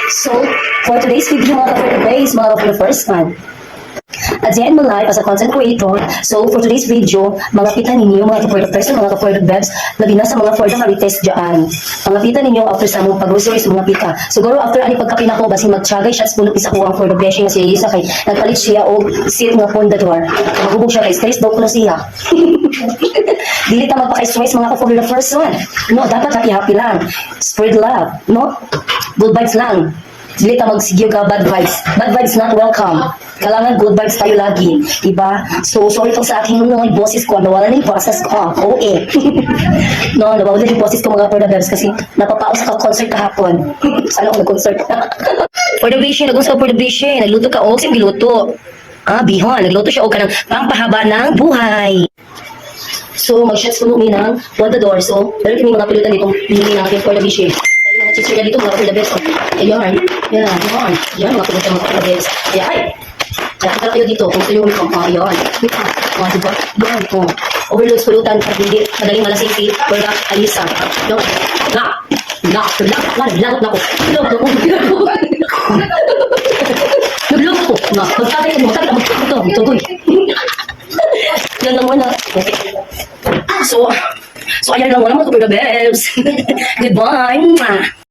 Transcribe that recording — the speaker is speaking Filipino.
So, for today's video mga ka-for the base, mga ka-for the first one. At the end of my life as a content creator, so for today's video, mga kita ninyo, mga ka-for the person, mga ka-for the bebs, labi na sa mga for the marites dyan. Mga kita ninyo after sa mga pag-groceries, mga pita. Siguro after ani pagkapin ako, basi magtsagay siya, puno isa ko ang for the bashing siya isa kay nagpalit siya o sit nga pondador. Magubog siya kay stress daw ko na siya. Dili ta magpaka-stress mga ka-for the first one. No, dapat happy-happy lang. Spread love, no? Good vibes lang. Dili ta magsigyo ka bad vibes. Bad vibes not welcome. Kailangan good vibes tayo lagi. Diba? So, sorry to sa aking mga boses ko. Nawala na yung process ko. Oo eh. No, nawala na yung boses ko mga for the bebs kasi napapaos ka concert kahapon. Sana ako nag-concert. For the vision, nag-usap for the vision. Nagluto ka o, sim giluto. Bihon. Nagluto siya o ka ng pampahaba ng buhay. So, mag-shots ko nung ng Wondador. So, meron kami mga pulutan ditong pinili natin for the vision. Mga chichira dito, mga for the best. Ayan. Yan. Yan, mga pulutan mga for the best. Ayan. Kaya kita kayo dito, kung sa'yo yung ayan. Diba? Yan, overloads pulutan, pag hindi, madaling malasing Berga Alisa. Yung, lagot na ko. Naglog ko. Magtatay ko, tugoy. Yan lang muna. So, ayan lang muna mga kapag the best. Goodbye.